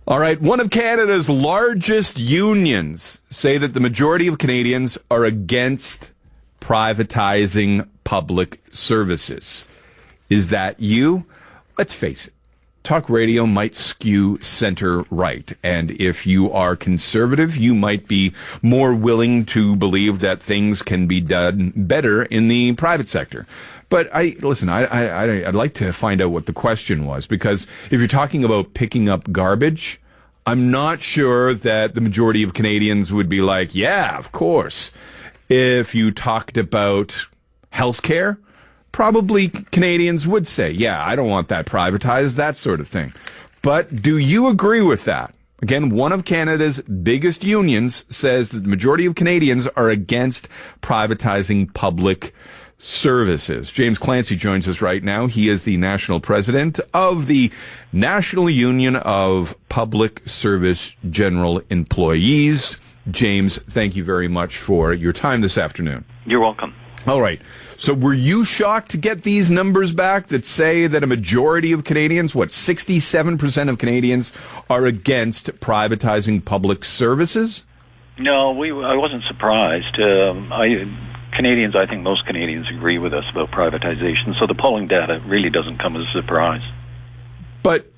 All right. One of Canada's largest unions say that the majority of Canadians are against privatizing public services. Is that you? Let's face it. Talk radio might skew center-right. And if you are conservative, you might be more willing to believe that things can be done better in the private sector. But I'd like to find out what the question was, because if you're talking about picking up garbage, I'm not sure that the majority of Canadians would be like, yeah, of course. If you talked about healthcare, probably Canadians would say, yeah, I don't want that privatized, that sort of thing. But do you agree with that? Again, one of Canada's biggest unions says that the majority of Canadians are against privatizing public services. James Clancy joins us right now. He is the national president of the National Union of Public Service General Employees. James, thank you very much for your time this afternoon. You're welcome. All right. So were you shocked to get these numbers back that say that a majority of Canadians, 67% of Canadians, are against privatizing public services? No, I wasn't surprised. I think most Canadians agree with us about privatization, so the polling data really doesn't come as a surprise. But,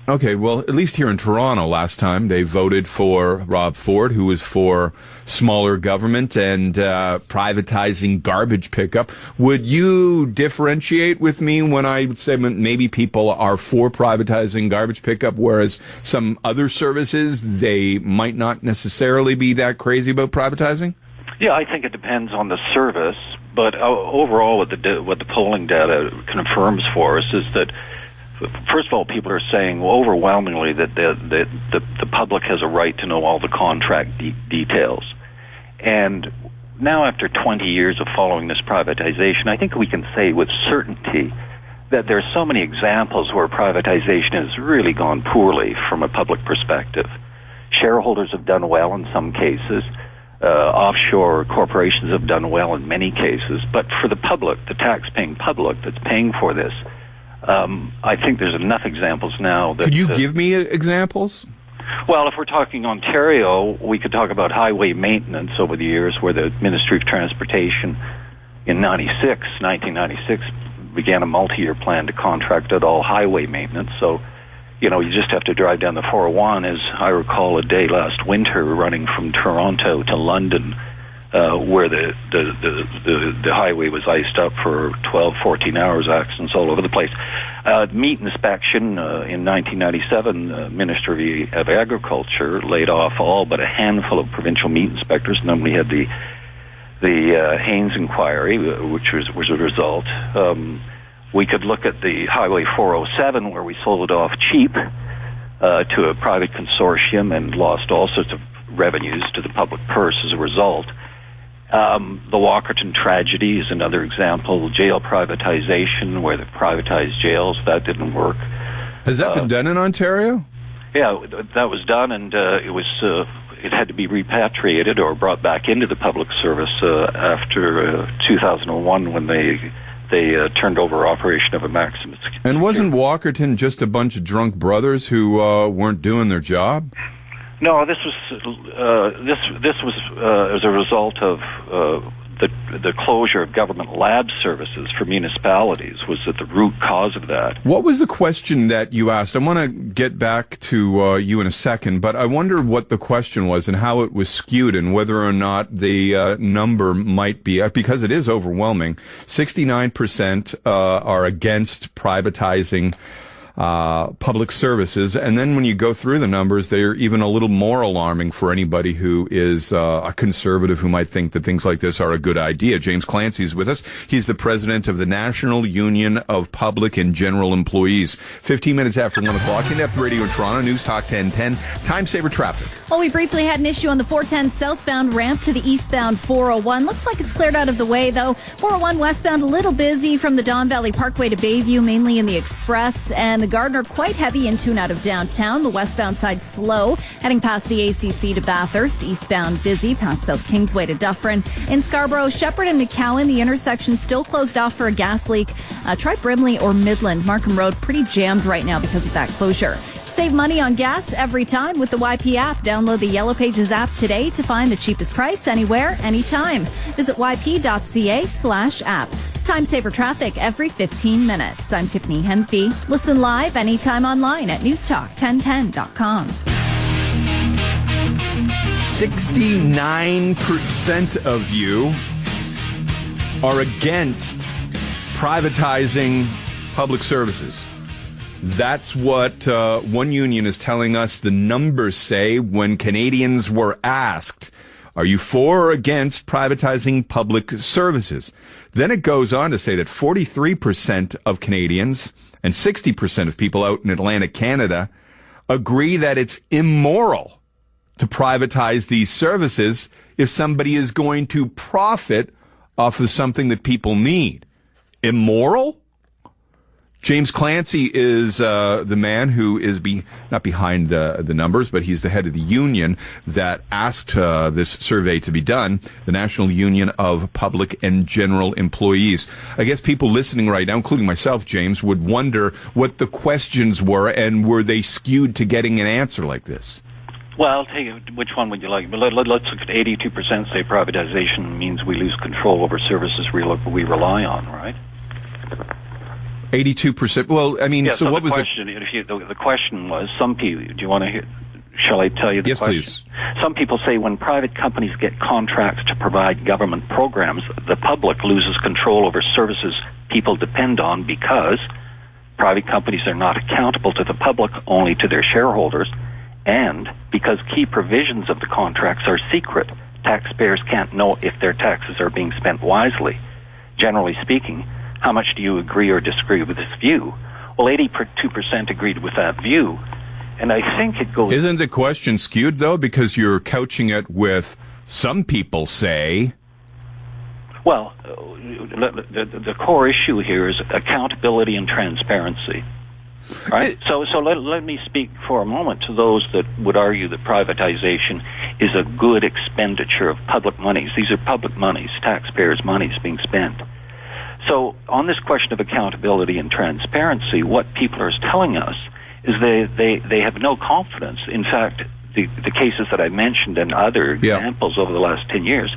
okay, well, at least here in Toronto last time, they voted for Rob Ford, who was for smaller government and privatizing garbage pickup. Would you differentiate with me when I would say maybe people are for privatizing garbage pickup, whereas some other services, they might not necessarily be that crazy about privatizing? Yeah, I think it depends on the service, but overall what the polling data confirms for us is that, first of all, people are saying overwhelmingly that the public has a right to know all the contract details. And now, after 20 years of following this privatization, I think we can say with certainty that there are so many examples where privatization has really gone poorly from a public perspective. Shareholders have done well in some cases. Offshore corporations have done well in many cases. But for the public, the tax-paying public that's paying for this, I think there's enough examples now that... Could you give me examples? Well, if we're talking Ontario, we could talk about highway maintenance over the years, where the Ministry of Transportation in 1996 began a multi-year plan to contract out all highway maintenance. So, you just have to drive down the 401, as I recall a day last winter running from Toronto to London, where the highway was iced up for 12, 14 hours, accidents all over the place. Meat inspection in 1997, the Ministry of Agriculture laid off all but a handful of provincial meat inspectors, and then we had the Haynes inquiry, which was a result. We could look at the Highway 407, where we sold it off cheap to a private consortium and lost all sorts of revenues to the public purse as a result. The Walkerton tragedy is another example. Jail privatization, where they privatized jails, that didn't work. Has that been done in Ontario? Yeah, that was done, and it had to be repatriated or brought back into the public service after 2001, when they turned over operation of a maximum. And wasn't Walkerton just a bunch of drunk brothers who weren't doing their job? No, this was as a result of the closure of government lab services for municipalities was at the root cause of that. What was the question that you asked? I want to get back to you in a second, but I wonder what the question was and how it was skewed and whether or not the number might be, because it is overwhelming. 69% are against privatizing public services, and then when you go through the numbers, they're even a little more alarming for anybody who is a conservative who might think that things like this are a good idea. James Clancy is with us. He's the president of the National Union of Public and General Employees. 15 minutes after 1 o'clock, In-Depth Radio in Toronto, News Talk 1010, Time Saver Traffic. Well, we briefly had an issue on the 410 southbound ramp to the eastbound 401. Looks like it's cleared out of the way, though. 401 westbound a little busy from the Don Valley Parkway to Bayview, mainly in the Express, and the Gardner quite heavy into and out of downtown. The westbound side slow, heading past the ACC to Bathurst. Eastbound busy past South Kingsway to Dufferin. In Scarborough, Shepherd and McCowan, the intersection still closed off for a gas leak. Try Brimley or Midland. Markham Road pretty jammed right now because of that closure. Save money on gas every time with the YP app. Download the Yellow Pages app today to find the cheapest price anywhere, anytime. Visit yp.ca/app. Time saver traffic every 15 minutes. I'm Tiffany Hensby. Listen live anytime online at newstalk1010.com. 69% of you are against privatizing public services. That's what one union is telling us the numbers say when Canadians were asked, are you for or against privatizing public services? Then it goes on to say that 43% of Canadians and 60% of people out in Atlantic Canada agree that it's immoral to privatize these services if somebody is going to profit off of something that people need. Immoral? James Clancy is the man who is not behind the numbers, but he's the head of the union that asked this survey to be done, the National Union of Public and General Employees. I guess people listening right now, including myself, James, would wonder what the questions were and were they skewed to getting an answer like this? Well, I'll tell you, which one would you like? Let's look at 82% say privatization means we lose control over services we rely on, right? 82%. Well, I mean, so what was the question? The question was, some people, do you want to hear? Shall I tell you the question? Yes, please. Some people say when private companies get contracts to provide government programs, the public loses control over services people depend on because private companies are not accountable to the public, only to their shareholders, and because key provisions of the contracts are secret. Taxpayers can't know if their taxes are being spent wisely. Generally speaking, how much do you agree or disagree with this view? Well, 82% agreed with that view, and I think it goes... Isn't the question skewed, though, because you're couching it with some people say... Well, the core issue here is accountability and transparency. Right? So let me speak for a moment to those that would argue that privatization is a good expenditure of public monies. These are public monies, taxpayers' monies being spent. So on this question of accountability and transparency, what people are telling us is they have no confidence. In fact, the cases that I mentioned and other examples over the last 10 years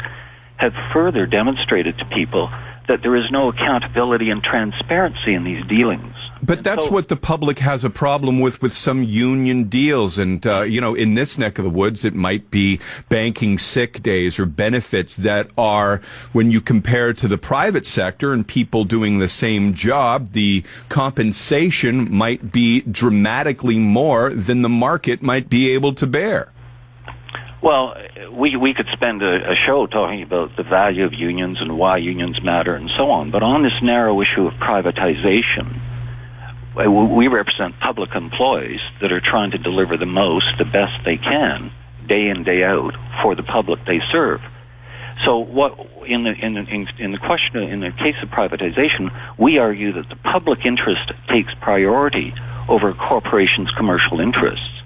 have further demonstrated to people that there is no accountability and transparency in these dealings. But that's what the public has a problem with some union deals. And, in this neck of the woods, it might be banking sick days or benefits that are, when you compare to the private sector and people doing the same job, the compensation might be dramatically more than the market might be able to bear. Well, we could spend a show talking about the value of unions and why unions matter and so on. But on this narrow issue of privatization, we represent public employees that are trying to deliver the most, the best they can, day in, day out, for the public they serve. So, what in the question, in the case of privatization, we argue that the public interest takes priority over corporations' commercial interests,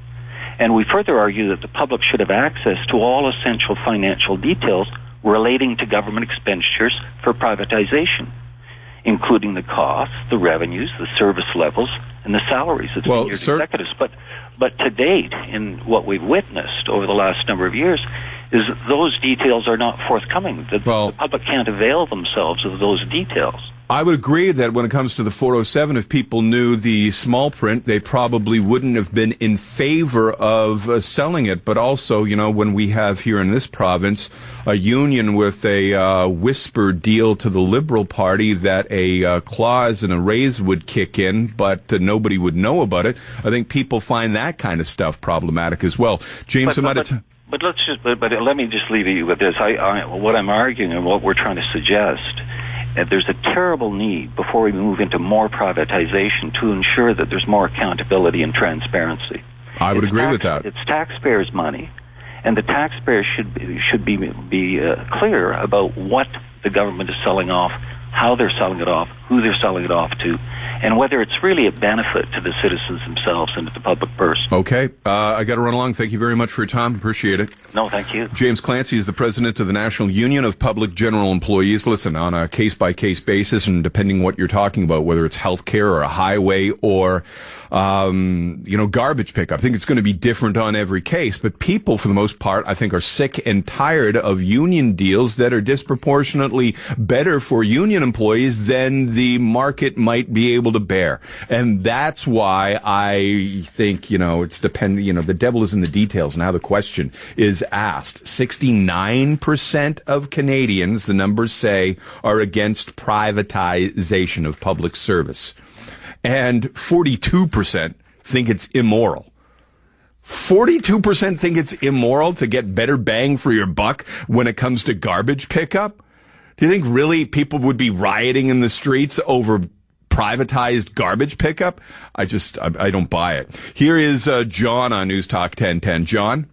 and we further argue that the public should have access to all essential financial details relating to government expenditures for privatization, including the costs, the revenues, the service levels, and the salaries of senior executives. But to date, in what we've witnessed over the last number of years, is those details are not forthcoming. The public can't avail themselves of those details. I would agree that when it comes to the 407, if people knew the small print, they probably wouldn't have been in favor of selling it. But also, when we have here in this province a union with a whisper deal to the Liberal Party that a clause and a raise would kick in, but nobody would know about it, I think people find that kind of stuff problematic as well. James, But let me just leave you with this. What I'm arguing and what we're trying to suggest, there's a terrible need before we move into more privatization to ensure that there's more accountability and transparency. I would agree with that. It's taxpayers' money, and the taxpayers should be clear about what the government is selling off, how they're selling it off, who they're selling it off to, and whether it's really a benefit to the citizens themselves and to the public purse. Okay. I got to run along. Thank you very much for your time. Appreciate it. No, thank you. James Clancy is the president of the National Union of Public General Employees. Listen, on a case-by-case basis, and depending what you're talking about, whether it's healthcare or a highway or garbage pickup, I think it's going to be different on every case. But people, for the most part, I think are sick and tired of union deals that are disproportionately better for union employees than the market might be able to bear. And that's why I think, it's dependent, the devil is in the details. Now the question is asked. 69% of Canadians, the numbers say, are against privatization of public service. And 42% think it's immoral. 42% think it's immoral to get better bang for your buck when it comes to garbage pickup. Do you think really people would be rioting in the streets over privatized garbage pickup? I don't buy it. Here is John on News Talk 1010. John?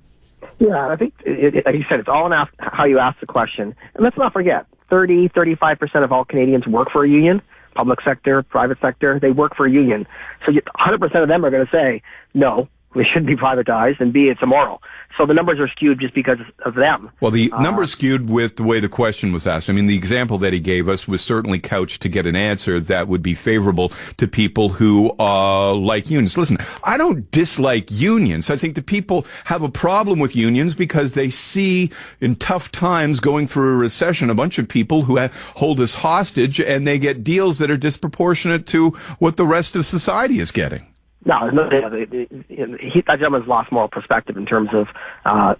Yeah, I think, like you said, it's all in how you ask the question. And let's not forget, 35% of all Canadians work for a union. Public sector, private sector, they work for a union. So 100% of them are going to say, no, we shouldn't be privatized, and B, it's immoral. So the numbers are skewed just because of them. Well, the numbers skewed with the way the question was asked. I mean, the example that he gave us was certainly couched to get an answer that would be favorable to people who like unions. Listen, I don't dislike unions. I think the people have a problem with unions because they see in tough times going through a recession a bunch of people who hold us hostage, and they get deals that are disproportionate to what the rest of society is getting. No, that gentleman's lost moral perspective in terms of, I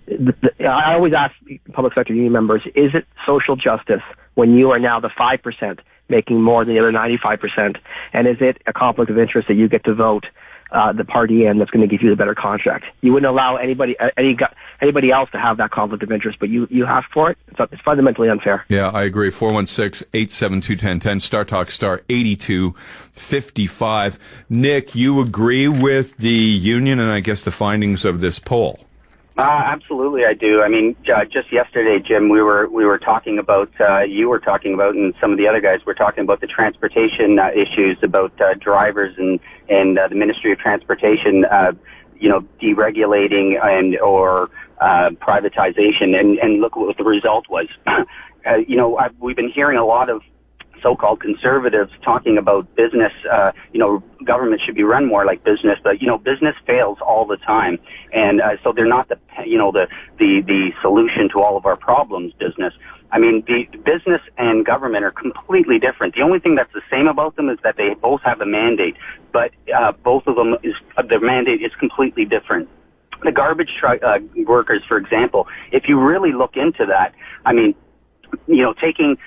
always ask public sector union members, is it social justice when you are now the 5% making more than the other 95%? And is it a conflict of interest that you get to vote the party in that's going to give you the better contract? You wouldn't allow anybody else to have that conflict of interest, but you ask for it. It's fundamentally unfair. Yeah, I agree. 416-872-1010, Star Talk, star 8255. Nick, you agree with the union and I guess the findings of this poll? Absolutely, I do. I mean, just yesterday, Jim, we were talking about, you were talking about, and some of the other guys were talking about the transportation issues, about drivers and the Ministry of Transportation, deregulating or privatization, and look what the result was. We've been hearing a lot of so-called conservatives talking about business, government should be run more like business, but, business fails all the time. And, so they're not the solution to all of our problems, business. I mean, the business and government are completely different. The only thing that's the same about them is that they both have a mandate, but, both of them their mandate is completely different. The garbage workers, for example, if you really look into that, I mean, taking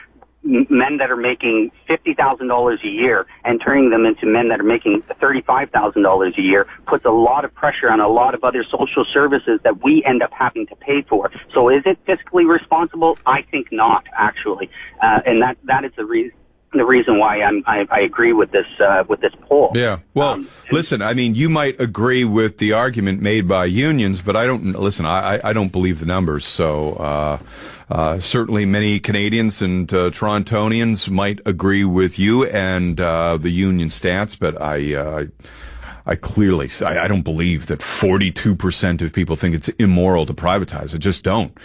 men that are making $50,000 a year and turning them into men that are making $35,000 a year puts a lot of pressure on a lot of other social services that we end up having to pay for. So is it fiscally responsible? I think not, actually. And that is the reason why I agree with this poll. Yeah. Well, listen, I mean, you might agree with the argument made by unions, but I don't believe the numbers. So, certainly many Canadians and Torontonians might agree with you and the union stance, but I clearly, I don't believe that 42% of people think it's immoral to privatize. I just don't.